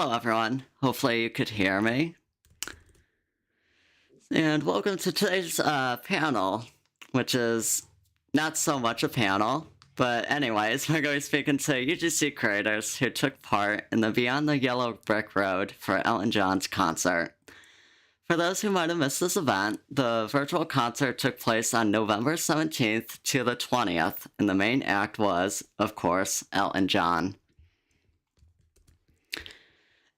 Hello, everyone. Hopefully, you could hear me. And welcome to today's panel, which is not so much a panel, but anyways, we're going to be speaking to UGC creators who took part in the Beyond the Yellow Brick Road for Elton John's concert. For those who might have missed this event, the virtual concert took place on November 17th to the 20th, and the main act was, of course, Elton John.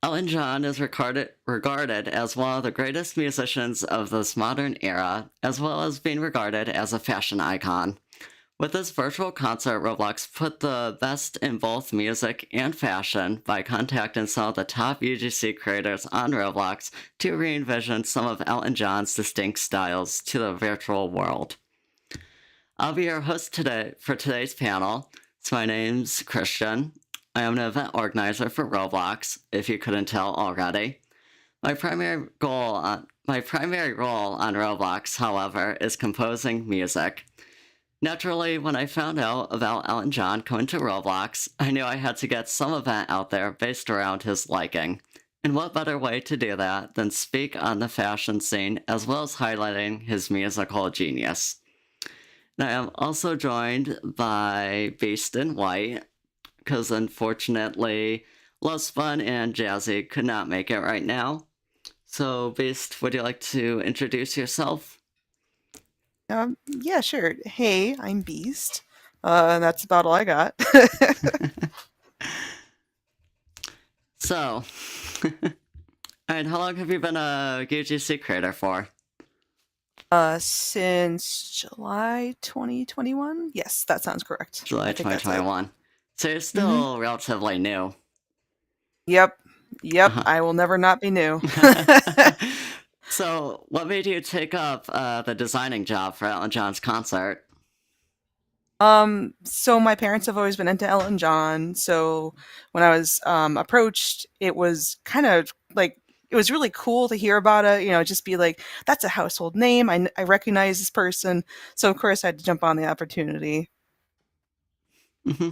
Elton John is regarded as one of the greatest musicians of this modern era, as well as being regarded as a fashion icon. With this virtual concert, Roblox put the best in both music and fashion by contacting some of the top UGC creators on Roblox to re-envision some of Elton John's distinct styles to the virtual world. I'll be your host today for today's panel. So my name's Christian. I am an event organizer for Roblox, if you couldn't tell already. My primary role on Roblox, however, is composing music. Naturally, when I found out about Elton John coming to Roblox, I knew I had to get some event out there based around his liking. And what better way to do that than speak on the fashion scene as well as highlighting his musical genius. And I am also joined by Beast in White, because unfortunately, Love's Fun and Jazzy could not make it right now. So, Beast, would you like to introduce yourself? Yeah, sure. Hey, I'm Beast. That's about all I got. So, alright, how long have you been a UGC creator for? Since July 2021? Yes, that sounds correct. July I think that's it. 2021. So you're hmm still relatively new. Yep. Yep. Uh-huh. I will never not be new. So, what made you take up the designing job for Elton John's concert? So my parents have always been into Elton John. So when I was approached, it was kind of like it was really cool to hear about it. Just be like, that's a household name. I recognize this person. So of course I had to jump on the opportunity. hmm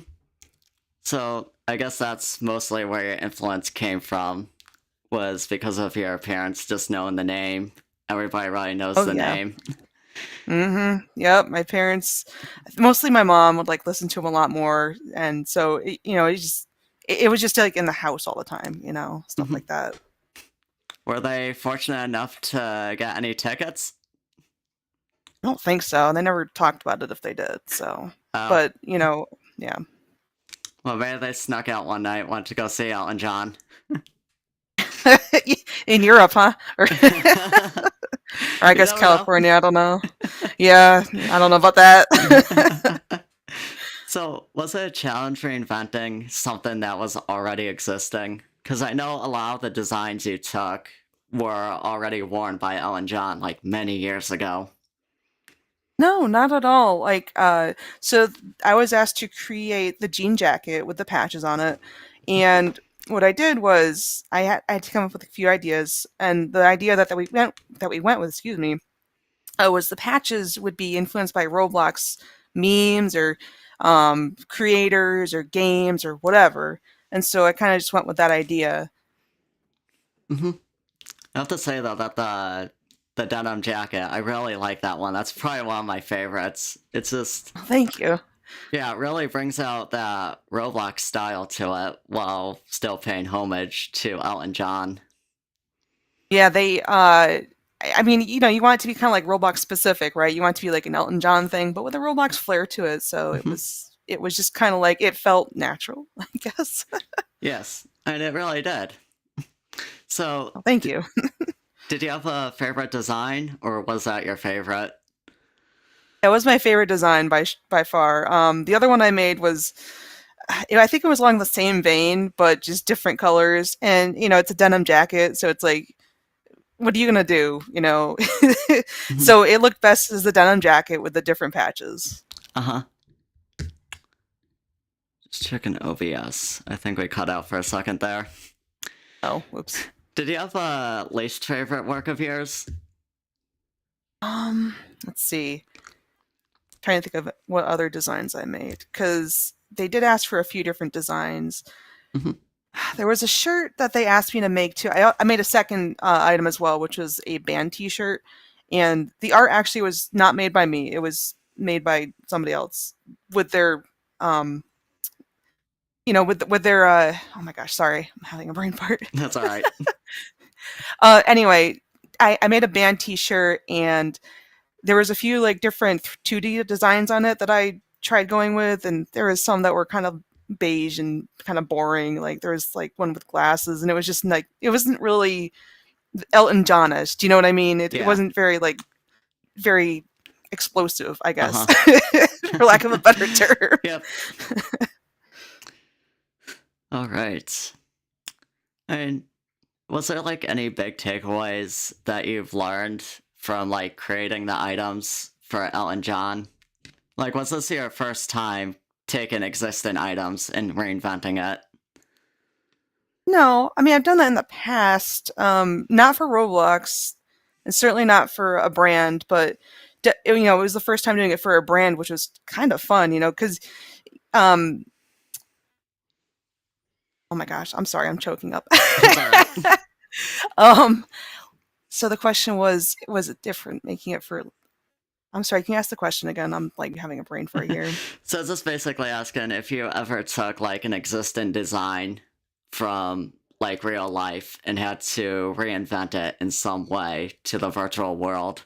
So, I guess that's mostly where your influence came from, was because of your parents just knowing the name. Everybody really knows Oh the yeah. name. Yep, my parents, mostly my mom would like listen to him a lot more, and so it was just like in the house all the time, stuff Mhm. like that. Were they fortunate enough to get any tickets? I don't think so. They never talked about it if they did. So, Oh, but yeah. well, maybe they snuck out one night, went to go see Elton John. In Europe, huh? Or, or I You guess never know. California. I don't know. Yeah, I don't know about that. So, was it a challenge reinventing something that was already existing? Because I know a lot of the designs you took were already worn by Ellen John like many years ago. No, not at all. I was asked to create the jean jacket with the patches on it, and what I did was I had to come up with a few ideas, and the idea that we went with, excuse me, was the patches would be influenced by Roblox memes or creators or games or whatever, and so I kind of just went with that idea. hmm I have to say though that the denim jacket, I really like that one. That's probably one of my favorites. It's just Thank you. yeah, it really brings out that Roblox style to it while still paying homage to Elton John. Yeah, I mean, you want it to be kind of like Roblox specific, right? You want it to be like an Elton John thing, but with a Roblox flair to it. So it Mhm. was just kind of like it felt natural, I guess. Yes, and it really did. So, Well, thank you. did you have a favorite design, or was that your favorite? That was my favorite design by far. The other one I made was, I think it was along the same vein, but just different colors. And it's a denim jacket, so it's like, what are you gonna do? Mhm. So it looked best as the denim jacket with the different patches. Uh-huh. Just checking OBS. I think we cut out for a second there. Oh, whoops. Did you have a least favorite work of yours? Let's see. Trying to think of what other designs I made because they did ask for a few different designs. Mhm. There was a shirt that they asked me to make too. I made a second item as well, which was a band T-shirt, and the art actually was not made by me. It was made by somebody else with their, um, with their. Oh my gosh, sorry, I'm having a brain fart. That's all right. Anyway, I made a band T-shirt, and there was a few like different 2D designs on it that I tried going with, and there was some that were kind of beige and kind of boring. Like there was like one with glasses, and it was just like it wasn't really Elton Johnish. Do you know what I mean? It Yeah. wasn't very like very explosive, I guess, Uh-huh. for lack of a better term. Yep. All right. And was there like any big takeaways that you've learned from like creating the items for Elton John? Like, was this your first time taking existing items and reinventing it? No, I mean I've done that in the past. Not for Roblox, and certainly not for a brand, but it was the first time doing it for a brand, which was kind of fun. Because um, oh my gosh, I'm sorry, I'm choking up. That's all right. um, so the question was it different making it for? I'm sorry, can you ask the question again? I'm like having a brain fart here. So is this basically asking if you ever took like an existing design from like real life and had to reinvent it in some way to the virtual world?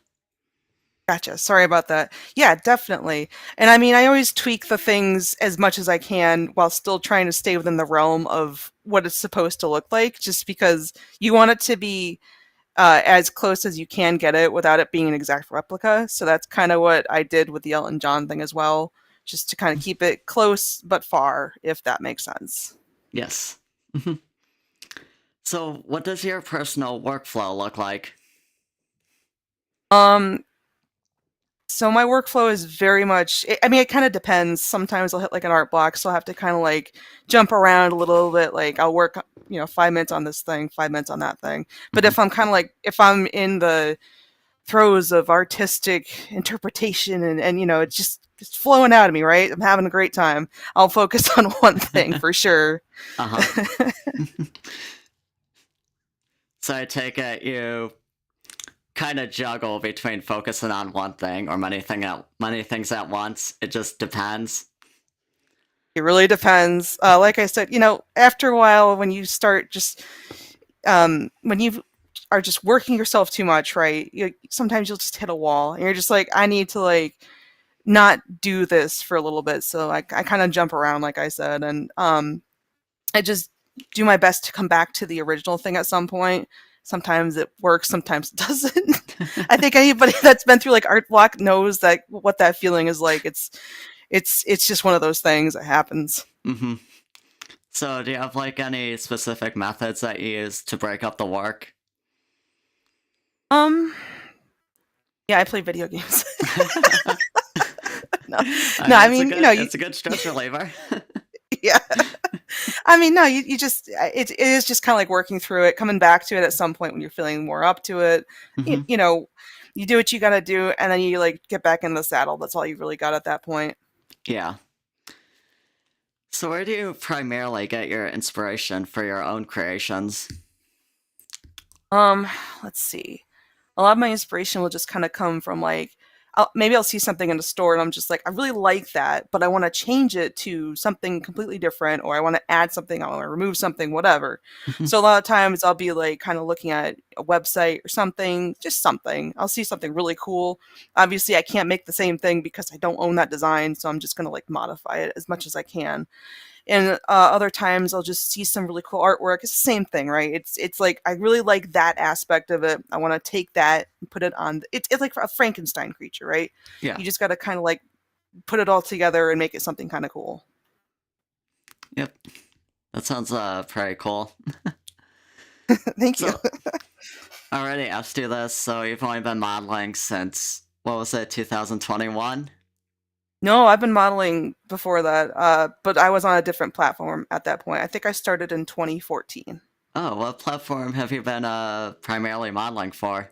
Gotcha. Sorry about that. Yeah, definitely. And I mean, I always tweak the things as much as I can while still trying to stay within the realm of what it's supposed to look like, just because you want it to be as close as you can get it without it being an exact replica. So that's kind of what I did with the Elton John thing as well, just to kind of keep it close but far, if that makes sense. Yes. So what does your personal workflow look like? Um, So my workflow is very much I mean, it kinda depends. Sometimes I'll hit, like, an art block, so I'll have to kinda, like, jump around a little bit, like, I'll work, 5 minutes on this thing, 5 minutes on that thing. But Mhm. if I'm in the throes of artistic interpretation and it's flowing out of me, right? I'm having a great time. I'll focus on one thing for sure. Uh-huh. So I take it you kind of juggle between focusing on one thing or many things at once. It just depends. It really depends. Like I said, after a while, when you start just when you are just working yourself too much, right? Sometimes you'll just hit a wall, and you're just like, I need to like not do this for a little bit. So I kind of jump around, like I said, and I just do my best to come back to the original thing at some point. Sometimes it works, sometimes it doesn't. I think anybody that's been through like art block knows that what that feeling is like. It's just one of those things that happens. Hmm. So do you have like any specific methods that you use to break up the work? Um, yeah, I play video games. No, no, I It's a mean, good it's a good stress reliever. yeah. I mean, no, you just it is just kind of like working through it, coming back to it at some point when you're feeling more up to it. You, Hmm. you know, you do what you got to do, and then you like get back in the saddle. That's all you really got at that point. Yeah. So where do you primarily get your inspiration for your own creations? Um, let's see. A lot of my inspiration will just kind of come from like maybe I'll see something in the store and I'm just like I really like that, but I want to change it to something completely different, or I want to add something, I want to remove something, whatever. Mhm. So a lot of times I'll be like kind of looking at a website or something, just something. I'll see something really cool. Obviously, I can't make the same thing because I don't own that design, so I'm just gonna like modify it as much as I can. And other times I'll just see some really cool artwork. It's the same thing, right? It's like I really like that aspect of it. I want to take that and put it on. It's like a Frankenstein creature, right? Yeah. You just got to kind of like put it all together and make it something kind of cool. Yep. That sounds pretty cool. Thank you. So I already asked you this, so you've only been modeling since what was it, 2021? No, I've been modeling before that, but I was on a different platform at that point. I think I started in 2014. Oh, what platform have you been primarily modeling for?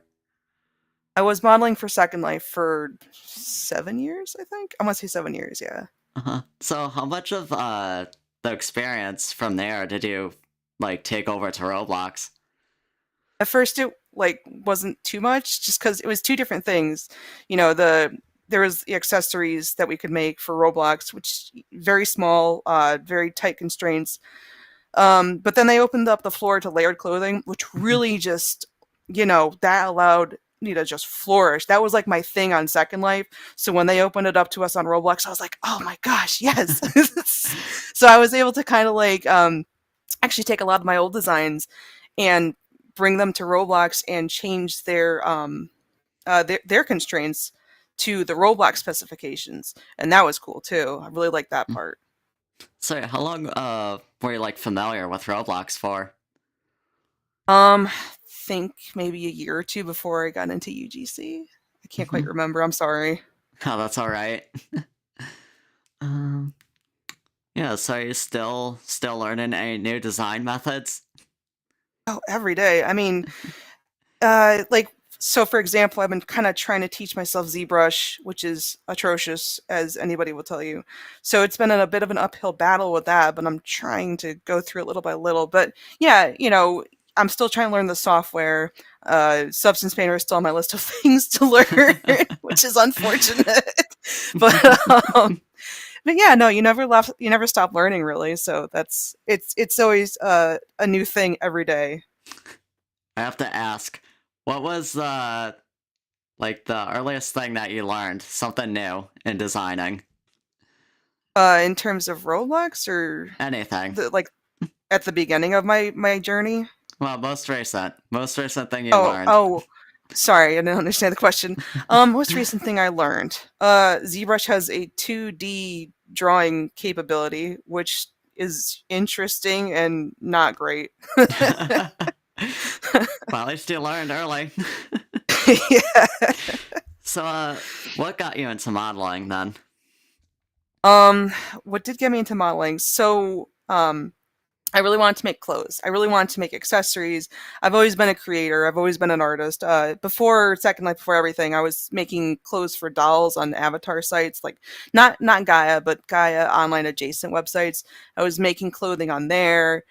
I was modeling for Second Life for 7 years, I think. I want to say 7 years, yeah. Uh-huh. So how much of the experience from there did you like take over to Roblox? At first, it like wasn't too much, just because it was two different things. There was the accessories that we could make for Roblox, which very small, very tight constraints. But then they opened up the floor to layered clothing, which really just, that allowed me to just flourish. That was like my thing on Second Life. So when they opened it up to us on Roblox, I was like, oh my gosh, yes. So I was able to kind of like actually take a lot of my old designs and bring them to Roblox and change their constraints to the Roblox specifications, and that was cool too. I really like that part. So how long were you like familiar with Roblox for? Think maybe a year or two before I got into UGC. I can't quite remember. I'm sorry. Oh, that's all right. um, yeah. So you still learning any new design methods? Oh, every day. I mean, like so for example, I've been kind of trying to teach myself ZBrush, which is atrocious as anybody will tell you. So it's been a bit of an uphill battle with that, but I'm trying to go through it little by little. But yeah, I'm still trying to learn the software. Substance Painter is still on my list of things to learn, which is unfortunate. but but yeah, no, you never stop learning really. So it's always a new thing every day. I have to ask, what was like the earliest thing that you learned, something new in designing? In terms of Roblox or Anything. like at the beginning of my journey. Well, most recent thing you Oh, learned. oh, sorry, I didn't understand the question. Most recent thing I learned. ZBrush has a 2D drawing capability, which is interesting and not great. Well, at least you learned early. Yeah. So, what got you into modeling then? Um, what did get me into modeling? So, I really wanted to make clothes. I really wanted to make accessories. I've always been a creator. I've always been an artist. Before Second Life, before everything, I was making clothes for dolls on avatar sites, like not Gaia, but Gaia online adjacent websites. I was making clothing on there.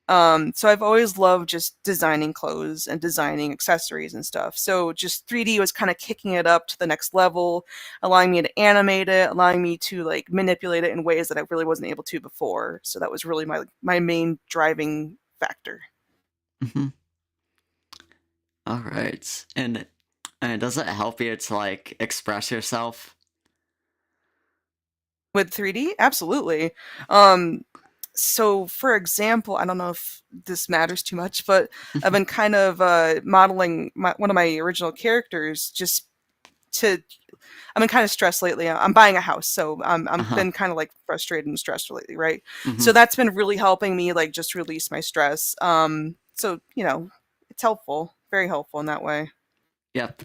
So I've always loved just designing clothes and designing accessories and stuff. So just 3D was kind of kicking it up to the next level, allowing me to animate it, allowing me to like manipulate it in ways that I really wasn't able to before. So that was really my main driving factor. Hmm. All right, and does it help you to like express yourself? With 3D, absolutely. Um, so for example, I don't know if this matters too much, but I've been kind of modeling one of my original characters just to I've been kind of stressed lately. I'm buying a house, so I'm Uh-huh. been kind of like frustrated and stressed lately, right? Hmm. So that's been really helping me like just release my stress. So it's helpful, very helpful in that way. Yep.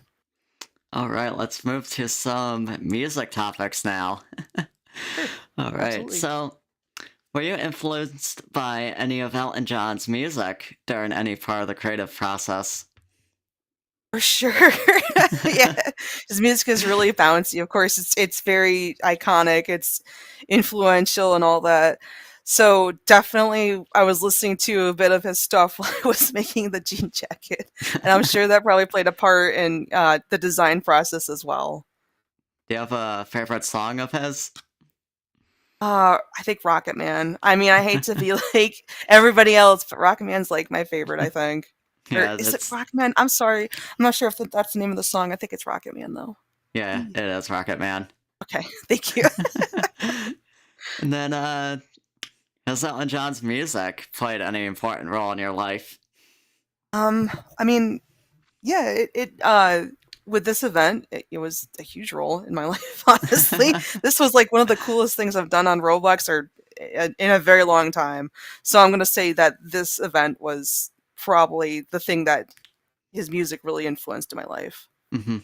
All right, let's move to some music topics now. Sure, All right, absolutely. so were you influenced by any of Elton John's music during any part of the creative process? For sure. Yeah. His music is really bouncy. Of course, it's very iconic. It's influential and all that. So definitely I was listening to a bit of his stuff while I was making the jean jacket. And I'm sure that probably played a part in the design process as well. Do you have a favorite song of his? I think Rocket Man. I mean, I hate to be like everybody else, but Rocket Man's like my favorite, I think. Or Yeah, is it it's Rocket Man? I'm sorry. I'm not sure if that's the name of the song. I think it's Rocket Man though. yeah, it is Rocket Man. Okay, thank you. And then, has Elton John's music played any important role in your life? I mean, yeah, with this event, it was a huge role in my life, honestly. This was like one of the coolest things I've done on Roblox or in a very long time. So I'm gonna say that this event was probably the thing that his music really influenced in my life. Hmm.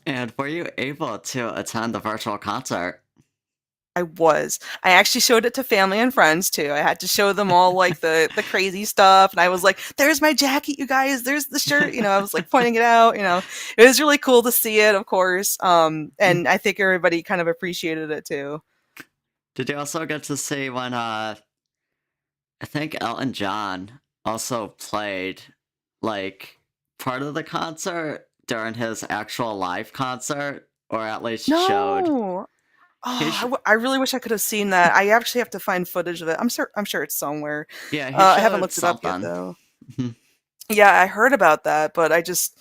And were you able to attend the virtual concert? I was. I actually showed it to family and friends too. I had to show them all like the crazy stuff, and I was like, "There's my jacket, you guys. There's the shirt." I was like pointing it out. It was really cool to see it, of course. And I think everybody kind of appreciated it too. Did you also get to see when I think Elton John also played like part of the concert during his actual live concert, or at least showed. No. He Oh, sh- I really wish I could have seen that. I actually have to find footage of it. I'm sure it's somewhere. yeah, he I haven't showed looked it up yet something. though. Yeah, I heard about that, but I don't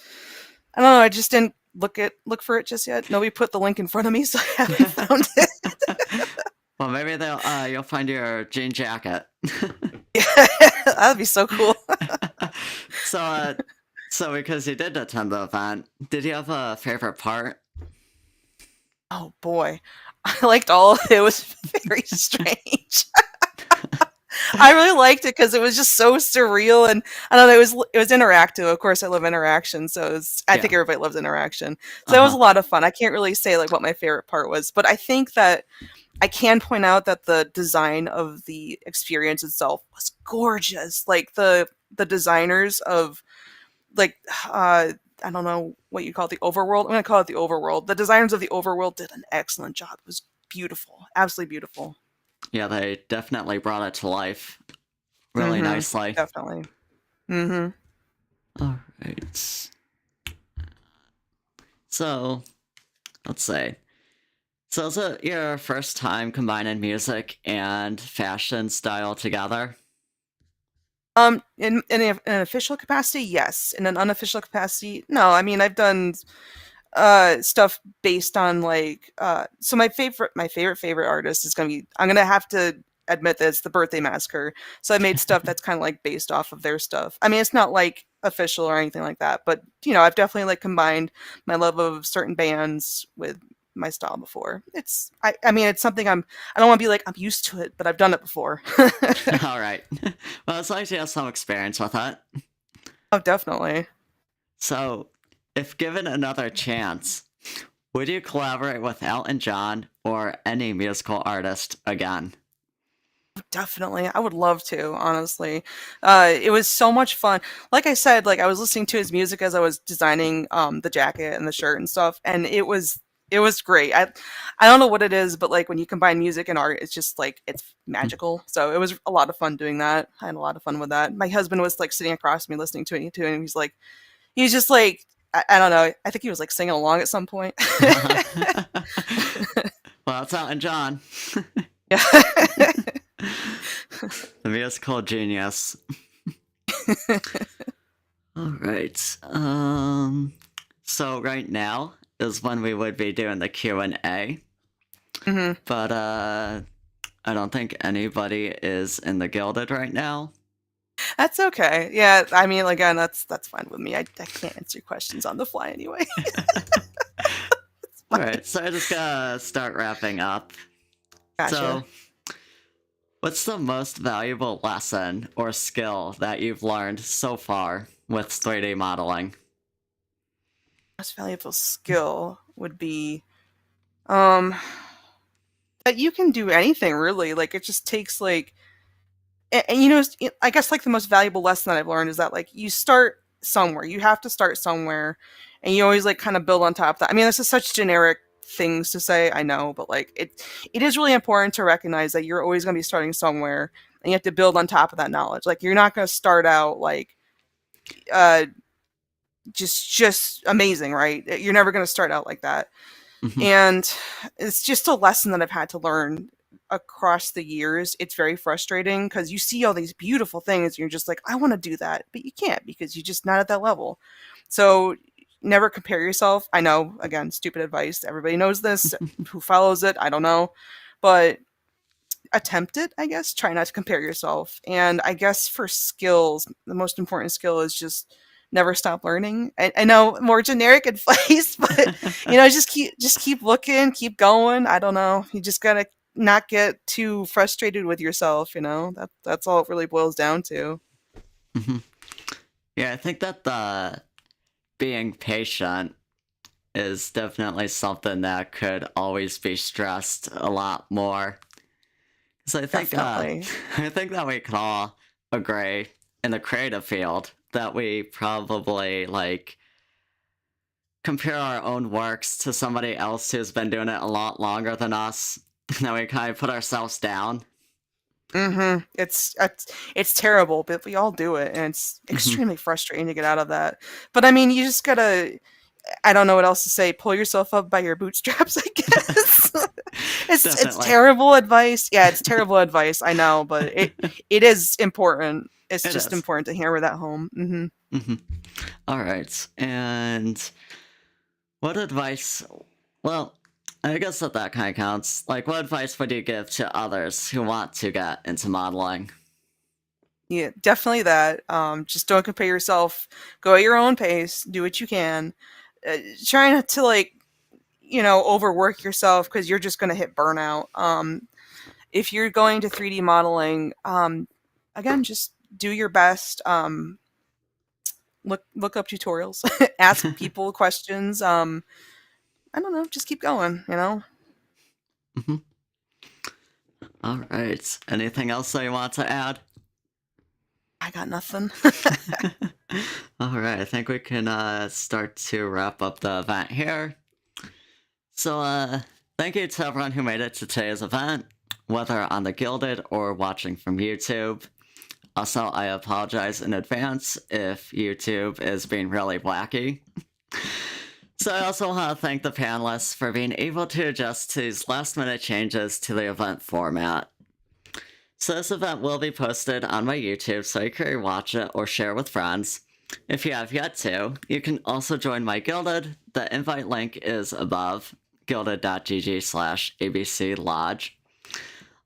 know, I just didn't look for it just yet. Nobody put the link in front of me, so I haven't found it. Well, maybe you'll find your jean jacket. That'd be so cool. so, so because you did attend the event, did you have a favorite part? Oh boy. I liked all of it. It was very strange. I really liked it because it was just so surreal, and I don't know. It was interactive. Of course, I love interaction, so I think Yeah. everybody loves interaction. So it was a Uh-huh. lot of fun. I can't really say like what my favorite part was, but I think that I can point out that the design of the experience itself was gorgeous. Like the designers of like I don't know what you call it, the overworld. I'm gonna call it the overworld. The designers of the overworld did an excellent job. It was beautiful, absolutely beautiful. Yeah, they definitely brought it to life really Mm-hmm. nicely. Definitely. Mm-hmm. All right. So, let's say. So, is it your first time combining music and fashion style together? In an official capacity, yes. In an unofficial capacity, no. I mean, I've done stuff based on like so my favorite artist is gonna be, I'm gonna have to admit that it's the Birthday Massacre. So I made stuff that's kind of like based off of their stuff. I mean, it's not like official or anything like that, but I've definitely like combined my love of certain bands with my style before. I mean, it's something I don't want to be like I'm used to it, but I've done it before. All right. Well, it's nice you have some experience with it. Oh, definitely. So, if given another chance, would you collaborate with Elton John or any musical artist again? Definitely. I would love to, honestly. It was so much fun. Like I said, like I was listening to his music as I was designing the jacket and the shirt and stuff, and it was great. I don't know what it is, but like when you combine music and art, it's just like it's magical. So it was a lot of fun doing that. I had a lot of fun with that. My husband was like sitting across me listening to it too, and he's just like I don't know. I think he was like singing along at some point. Well, it's Elton John, Yeah. the musical genius. All right. So right now is when we would be doing the Q&A, Hmm. but I don't think anybody is in the Gilded right now. That's okay. Yeah, I mean, again, that's fine with me. I can't answer questions on the fly anyway. All right, so I just gotta start wrapping up. Gotcha. So, what's the most valuable lesson or skill that you've learned so far with 3D modeling? Most valuable skill would be um that you can do anything really. Like it just takes like and I guess like the most valuable lesson that I've learned is that like you start somewhere. You have to start somewhere, and you always like kind of build on top of that. I mean, this is such generic things to say, I know, but like it is really important to recognize that you're always going to be starting somewhere, and you have to build on top of that knowledge. Like you're not going to start out like uh just amazing, right? You're never going to start out like that. Mhm, And it's just a lesson that I've had to learn across the years. It's very frustrating because you see all these beautiful things and you're just like, I want to do that, but you can't because you're just not at that level. So never compare yourself. I know, again, stupid advice. Everybody knows this. Who follows it? I don't know. But attempt it, I guess. Try not to compare yourself. And I guess for skills, the most important skill is just never stop learning. I know more generic advice, but just keep looking, keep going. I don't know. You just gotta not get too frustrated with yourself. That's all it really boils down to. mhm. Yeah, I think that the being patient is definitely something that could always be stressed a lot more. So I think Definitely. I think that we can all agree in the creative field that we probably like compare our own works to somebody else who's been doing it a lot longer than us. That we kind of put ourselves down. It's terrible, but we all do it, and it's Hmm. extremely frustrating to get out of that. But I mean, you just gotta. I don't know what else to say. Pull yourself up by your bootstraps, I guess. It's Definitely. terrible advice. Yeah, it's terrible advice. I know, but it is important. It's It just is. important to hammer that home. Hmm. Hmm. All right. And what advice? Well, I guess that kind of counts. Like, what advice would you give to others who want to get into modeling? Yeah, definitely that. Just don't compare yourself. Go at your own pace. Do what you can. Try not to overwork yourself because you're just gonna hit burnout. If you're going to 3D modeling, again, just do your best. Look up tutorials, ask people questions. I don't know, just keep going. Hmm. All right. Anything else that you want to add? I got nothing. All right. I think we can start to wrap up the event here. So, thank you to everyone who made it to today's event, whether on the Gilded or watching from YouTube. Also, I apologize in advance if YouTube is being really wacky. So I also want to thank the panelists for being able to adjust to these last minute changes to the event format. So this event will be posted on my YouTube so you can watch it or share with friends. If you have yet to, you can also join my Gilded. The invite link is above, gilded.gg/ABC Lodge.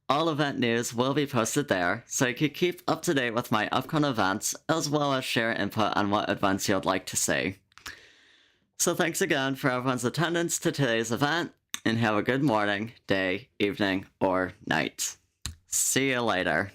All event news will be posted there, so you can keep up to date with my upcoming events, as well as share input on what events you'd like to see. So thanks again for everyone's attendance to today's event, and have a good morning, day, evening, or night. See you later.